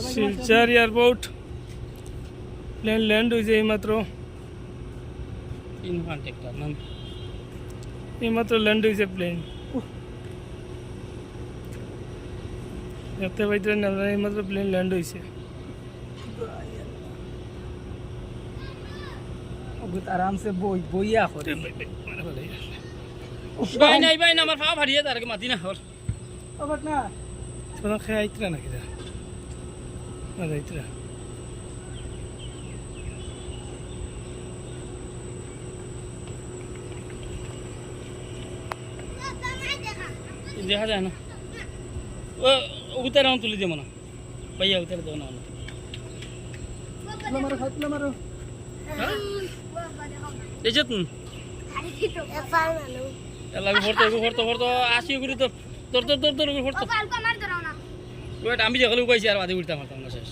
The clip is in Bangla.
শিলচর এয়ারপোর্ট প্লেন ল্যান্ড হয়েছে এইমাত্র এইমাত্র ল্যান্ড হয়েছে প্লেন দেখতে পাইতেন আপনারা এইমাত্র প্লেন ল্যান্ড হয়েছে आराम से बोइया हो ভাই নাই ভাই না আমার পা ভারিয়ে তার আগে মাতি না হল अब ना তোরা খেয়ে আইতরা নাকি যা না যাইতরা দেখা যায় না ও উতারে আমি তুলে দেবো না ভাইয়া উতারে দেবো না ना मारो এই যে তুমি এলা ভরতো আসি করি তোর তোর তোর তোর তোর ভরতো ওয়েট আমি যেগুলো উপাইছি আর বাদে উঠতে পারতাম না শেষ